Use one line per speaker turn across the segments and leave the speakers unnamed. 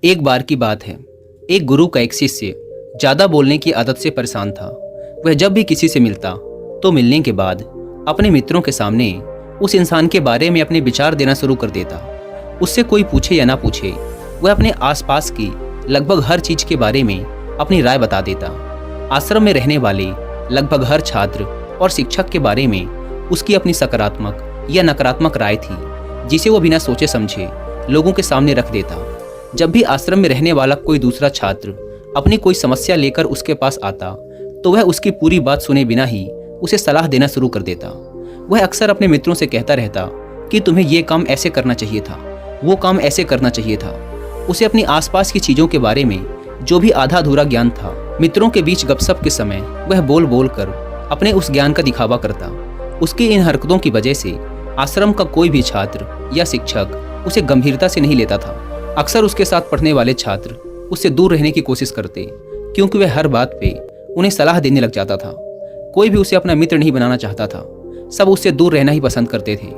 एक बार की बात है, एक गुरु का एक शिष्य ज़्यादा बोलने की आदत से परेशान था। वह जब भी किसी से मिलता तो मिलने के बाद अपने मित्रों के सामने उस इंसान के बारे में अपने विचार देना शुरू कर देता। उससे कोई पूछे या ना पूछे, वह अपने आसपास की लगभग हर चीज़ के बारे में अपनी राय बता देता। आश्रम में रहने वाले लगभग हर छात्र और शिक्षक के बारे में उसकी अपनी सकारात्मक या नकारात्मक राय थी, जिसे वो बिना सोचे समझे लोगों के सामने रख देता। जब भी आश्रम में रहने वाला कोई दूसरा छात्र अपनी कोई समस्या लेकर उसके पास आता तो वह उसकी पूरी बात सुने बिना ही उसे सलाह देना शुरू कर देता। वह अक्सर अपने मित्रों से कहता रहता कि तुम्हें ये काम ऐसे करना चाहिए था, वो काम ऐसे करना चाहिए था। उसे अपनी आसपास की चीज़ों के बारे में जो भी आधा अधूरा ज्ञान था, मित्रों के बीच गपशप के समय वह बोल बोल कर अपने उस ज्ञान का दिखावा करता। उसकी इन हरकतों की वजह से आश्रम का कोई भी छात्र या शिक्षक उसे गंभीरता से नहीं लेता था। अक्सर उसके साथ पढ़ने वाले छात्र उससे दूर रहने की कोशिश करते, क्योंकि वह हर बात पे उन्हें सलाह देने लग जाता था। कोई भी उसे अपना मित्र नहीं बनाना चाहता था, सब उससे दूर रहना ही पसंद करते थे।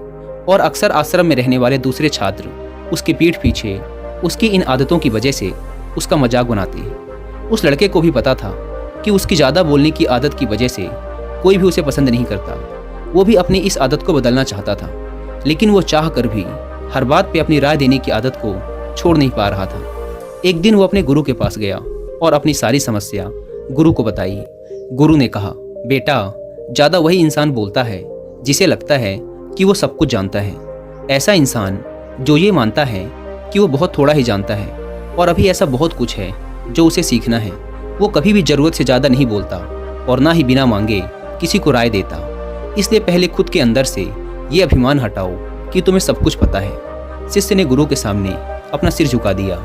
और अक्सर आश्रम में रहने वाले दूसरे छात्र उसकी पीठ पीछे उसकी इन आदतों की वजह से उसका मजाक बनाते। उस लड़के को भी पता था कि उसकी ज़्यादा बोलने की आदत की वजह से कोई भी उसे पसंद नहीं करता। वो भी अपनी इस आदत को बदलना चाहता था, लेकिन वो चाह कर भी हर बात पे अपनी राय देने की आदत को छोड़ नहीं पा रहा था। एक दिन वो अपने गुरु के पास गया और अपनी सारी समस्या गुरु को बताई। गुरु ने कहा, बेटा, ज़्यादा वही इंसान बोलता है जिसे लगता है कि वो सब कुछ जानता है। ऐसा इंसान जो ये मानता है कि वो बहुत थोड़ा ही जानता है और अभी ऐसा बहुत कुछ है जो उसे सीखना है। वो कभी भी ज़रूरत से ज़्यादा नहीं बोलता और ना ही बिना मांगे किसी को राय देता। इसलिए पहले खुद के अंदर से ये अभिमान हटाओ कि तुम्हें सब कुछ पता है। शिष्य ने गुरु के सामने अपना सिर झुका दिया।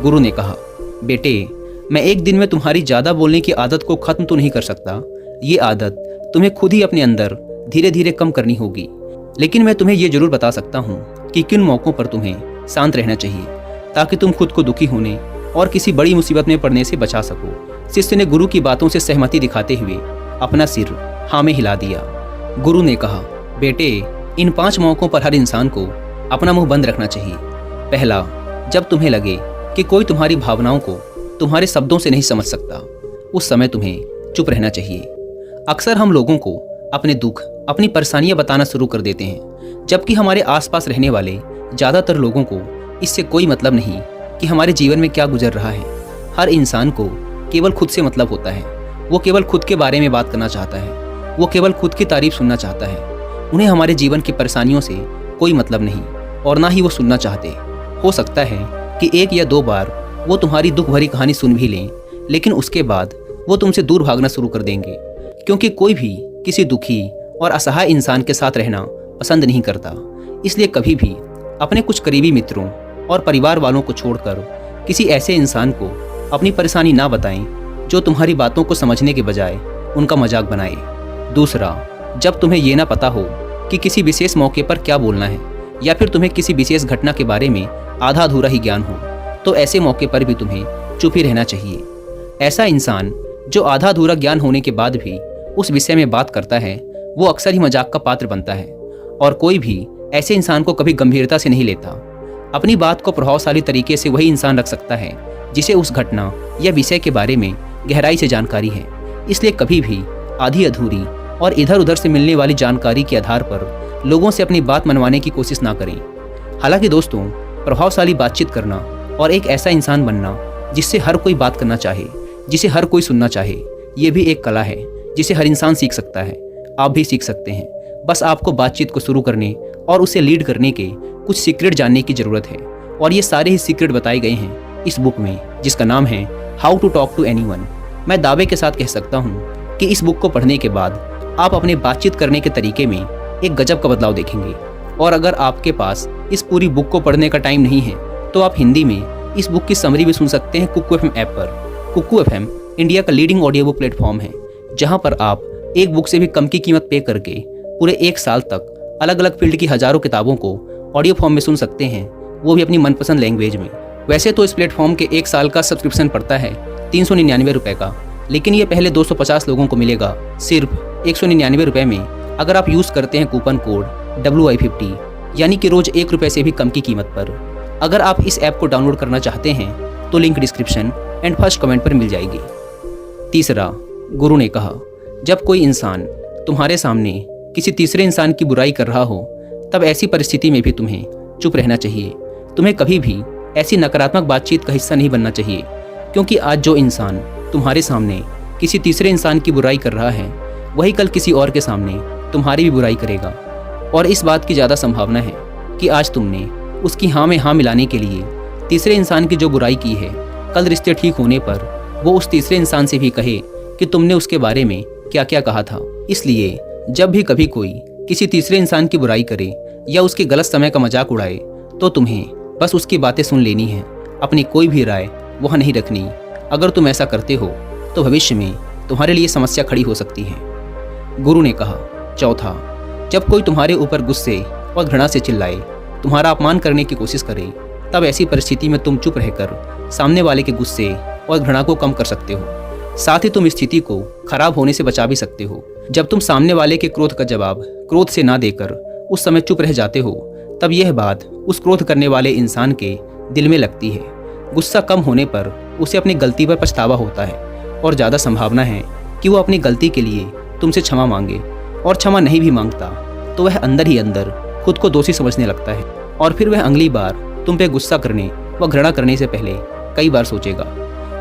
गुरु ने कहा, बेटे, मैं एक दिन में तुम्हारी ज़्यादा बोलने की आदत को ख़त्म तो नहीं कर सकता। ये आदत तुम्हें खुद ही अपने अंदर धीरे धीरे कम करनी होगी। लेकिन मैं तुम्हें ये जरूर बता सकता हूँ कि किन मौक़ों पर तुम्हें शांत रहना चाहिए, ताकि तुम खुद को दुखी होने और किसी बड़ी मुसीबत में पड़ने से बचा सको। शिष्य ने गुरु की बातों से सहमति दिखाते हुए अपना सिर हाँ में हिला दिया। गुरु ने कहा, बेटे, इन 5 मौक़ों पर हर इंसान को अपना मुंह बंद रखना चाहिए। पहला, जब तुम्हें लगे कि कोई तुम्हारी भावनाओं को तुम्हारे शब्दों से नहीं समझ सकता, उस समय तुम्हें चुप रहना चाहिए। अक्सर हम लोगों को अपने दुख, अपनी परेशानियां बताना शुरू कर देते हैं, जबकि हमारे आसपास रहने वाले ज़्यादातर लोगों को इससे कोई मतलब नहीं कि हमारे जीवन में क्या गुजर रहा है। हर इंसान को केवल खुद से मतलब होता है। वो केवल खुद के बारे में बात करना चाहता है। वो केवल खुद की तारीफ सुनना चाहता है। उन्हें हमारे जीवन की परेशानियों से कोई मतलब नहीं और ना ही वो सुनना चाहते। हो सकता है कि 1 या 2 बार वो तुम्हारी दुख भरी कहानी सुन भी लें, लेकिन उसके बाद वो तुमसे दूर भागना शुरू कर देंगे, क्योंकि कोई भी किसी दुखी और असहाय इंसान के साथ रहना पसंद नहीं करता। इसलिए कभी भी अपने कुछ करीबी मित्रों और परिवार वालों को छोड़कर किसी ऐसे इंसान को अपनी परेशानी ना बताएं जो तुम्हारी बातों को समझने के बजाय उनका मजाक बनाए। दूसरा, जब तुम्हें ये ना पता हो कि किसी विशेष मौके पर क्या बोलना है, या फिर तुम्हें किसी विशेष घटना के बारे में आधा अधूरा ही ज्ञान हो, तो ऐसे मौके पर भी तुम्हें चुप ही रहना चाहिए। ऐसा इंसान जो आधा अधूरा ज्ञान होने के बाद भी उस विषय में बात करता है, वो अक्सर ही मजाक का पात्र बनता है और कोई भी ऐसे इंसान को कभी गंभीरता से नहीं लेता। अपनी बात को प्रभावशाली तरीके से वही इंसान रख सकता है जिसे उस घटना या विषय के बारे में गहराई से जानकारी है। इसलिए कभी भी आधी अधूरी और इधर उधर से मिलने वाली जानकारी के आधार पर लोगों से अपनी बात मनवाने की कोशिश ना करें। हालांकि दोस्तों, प्रभावशाली बातचीत करना और एक ऐसा इंसान बनना जिससे हर कोई बात करना चाहे, जिसे हर कोई सुनना चाहे, ये भी एक कला है जिसे हर इंसान सीख सकता है। आप भी सीख सकते हैं। बस आपको बातचीत को शुरू करने और उसे लीड करने के कुछ सीक्रेट जानने की ज़रूरत है, और ये सारे ही सीक्रेट बताए गए हैं इस बुक में, जिसका नाम है how to talk to anyone. मैं दावे के साथ कह सकता हूँ कि इस बुक को पढ़ने के बाद आप अपने बातचीत करने के तरीके में एक गजब का बदलाव देखेंगे। और अगर आपके पास इस पूरी बुक को पढ़ने का टाइम नहीं है, तो आप हिंदी में इस बुक की समरी भी सुन सकते हैं कुकू एफएम ऐप पर। कुकू एफएम इंडिया का लीडिंग ऑडियो बुक प्लेटफॉर्म है, जहां पर आप एक बुक से भी कम की कीमत पे करके पूरे 1 साल तक अलग अलग फील्ड की हज़ारों किताबों को ऑडियो फॉर्म में सुन सकते हैं, वो भी अपनी मनपसंद लैंग्वेज में। वैसे तो इस प्लेटफॉर्म के 1 साल का सब्सक्रिप्शन पड़ता है 399 रुपये का, लेकिन ये पहले 250 लोगों को मिलेगा सिर्फ 199 रुपये में, अगर आप यूज़ करते हैं कूपन कोड WI50, यानी कि रोज़ 1 रुपये से भी कम की कीमत पर। अगर आप इस ऐप को डाउनलोड करना चाहते हैं तो link description and first comment पर मिल जाएगी। तीसरा, गुरु ने कहा, जब कोई इंसान तुम्हारे सामने किसी तीसरे इंसान की बुराई कर रहा हो, तब ऐसी परिस्थिति में भी तुम्हें चुप रहना चाहिए। तुम्हें कभी भी ऐसी नकारात्मक बातचीत का हिस्सा नहीं बनना चाहिए, क्योंकि आज जो इंसान तुम्हारे सामने किसी तीसरे इंसान की बुराई कर रहा है, वही कल किसी और के सामने तुम्हारी भी बुराई करेगा। और इस बात की ज़्यादा संभावना है कि आज तुमने उसकी हाँ में हाँ मिलाने के लिए तीसरे इंसान की जो बुराई की है, कल रिश्ते ठीक होने पर वो उस तीसरे इंसान से भी कहे कि तुमने उसके बारे में क्या क्या कहा था। इसलिए जब भी कभी कोई किसी तीसरे इंसान की बुराई करे या उसके गलत समय का मजाक उड़ाए, तो तुम्हें बस उसकी बातें सुन लेनी है, अपनी कोई भी राय वहाँ नहीं रखनी। अगर तुम ऐसा करते हो तो भविष्य में तुम्हारे लिए समस्या खड़ी हो सकती है। गुरु ने कहा, चौथा, जब कोई तुम्हारे ऊपर गुस्से और घृणा से चिल्लाए, तुम्हारा अपमान करने की कोशिश करे, तब ऐसी परिस्थिति में तुम चुप रहकर सामने वाले के गुस्से और घृणा को कम कर सकते हो। साथ ही तुम स्थिति को खराब होने से बचा भी सकते हो। जब तुम सामने वाले के क्रोध का जवाब क्रोध से ना देकर उस समय चुप रह जाते हो, तब यह बात उस क्रोध करने वाले इंसान के दिल में लगती है। गुस्सा कम होने पर उसे अपनी गलती पर पछतावा होता है और ज़्यादा संभावना है कि वो अपनी गलती के लिए तुमसे क्षमा मांगे, और क्षमा नहीं भी मांगता तो वह अंदर ही अंदर खुद को दोषी समझने लगता है, और फिर वह अगली बार तुम पे गुस्सा करने व घृणा करने से पहले कई बार सोचेगा।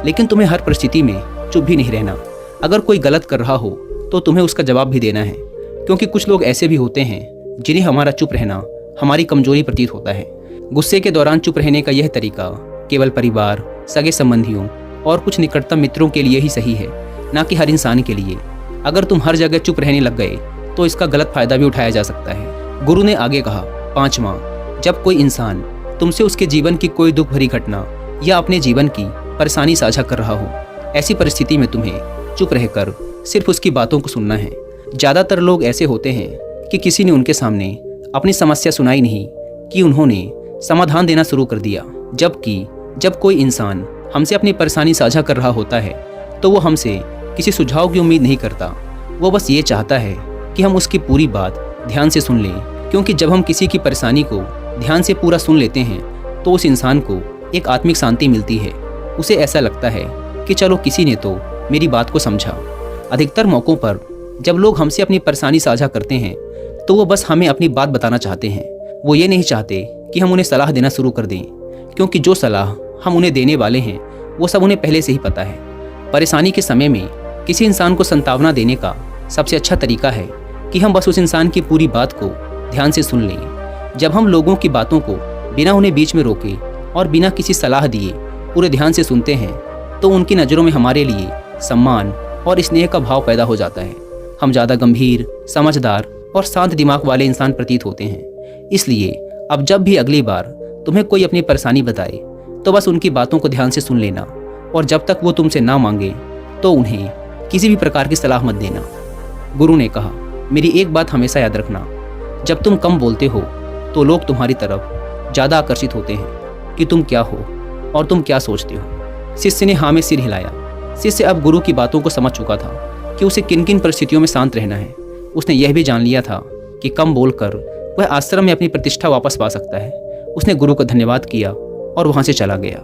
लेकिन तुम्हें हर परिस्थिति में चुप भी नहीं रहना। अगर कोई गलत कर रहा हो तो तुम्हें उसका जवाब भी देना है, क्योंकि कुछ लोग ऐसे भी होते हैं जिन्हें हमारा चुप रहना हमारी कमजोरी प्रतीत होता है। गुस्से के दौरान चुप रहने का यह तरीका केवल परिवार, सगे संबंधियों और कुछ निकटतम मित्रों के लिए ही सही है, ना कि हर इंसान के लिए। अगर तुम हर जगह चुप रहने लग गए तो इसका गलत फायदा भी उठाया जा सकता है। गुरु ने आगे कहा, पांचवा, जब कोई इंसान तुमसे उसके जीवन की कोई दुख भरी घटना या अपने जीवन की परेशानी साझा कर रहा हो, ऐसी परिस्थिति में तुम्हें चुप रहकर सिर्फ उसकी बातों को सुनना है। ज़्यादातर लोग ऐसे होते हैं कि किसी ने उनके सामने अपनी समस्या सुनाई नहीं कि उन्होंने समाधान देना शुरू कर दिया। जबकि जब कोई इंसान हमसे अपनी परेशानी साझा कर रहा होता है तो वो हमसे किसी सुझाव की उम्मीद नहीं करता। वो बस ये चाहता है कि हम उसकी पूरी बात ध्यान से सुन लें, क्योंकि जब हम किसी की परेशानी को ध्यान से पूरा सुन लेते हैं तो उस इंसान को एक आत्मिक शांति मिलती है। उसे ऐसा लगता है कि चलो किसी ने तो मेरी बात को समझा। अधिकतर मौक़ों पर जब लोग हमसे अपनी परेशानी साझा करते हैं तो वो बस हमें अपनी बात बताना चाहते हैं। वो ये नहीं चाहते कि हम उन्हें सलाह देना शुरू कर दें, क्योंकि जो सलाह हम उन्हें देने वाले हैं वो सब उन्हें पहले से ही पता है। परेशानी के समय में किसी इंसान को सांत्वना देने का सबसे अच्छा तरीका है कि हम बस उस इंसान की पूरी बात को ध्यान से सुन लें। जब हम लोगों की बातों को बिना उन्हें बीच में रोके और बिना किसी सलाह दिए पूरे ध्यान से सुनते हैं तो उनकी नज़रों में हमारे लिए सम्मान और स्नेह का भाव पैदा हो जाता है। हम ज़्यादा गंभीर, समझदार और शांत दिमाग वाले इंसान प्रतीत होते हैं। इसलिए अब जब भी अगली बार तुम्हें कोई अपनी परेशानी बताए तो बस उनकी बातों को ध्यान से सुन लेना, और जब तक वो तुमसे ना मांगे तो उन्हें किसी भी प्रकार की सलाह मत देना। गुरु ने कहा, मेरी एक बात हमेशा याद रखना, जब तुम कम बोलते हो तो लोग तुम्हारी तरफ ज़्यादा आकर्षित होते हैं कि तुम क्या हो और तुम क्या सोचते हो। शिष्य ने हाँ में सिर हिलाया। शिष्य अब गुरु की बातों को समझ चुका था कि उसे किन किन परिस्थितियों में शांत रहना है। उसने यह भी जान लिया था कि कम बोलकर वह आश्रम में अपनी प्रतिष्ठा वापस पा सकता है। उसने गुरु को धन्यवाद किया और वहाँ से चला गया।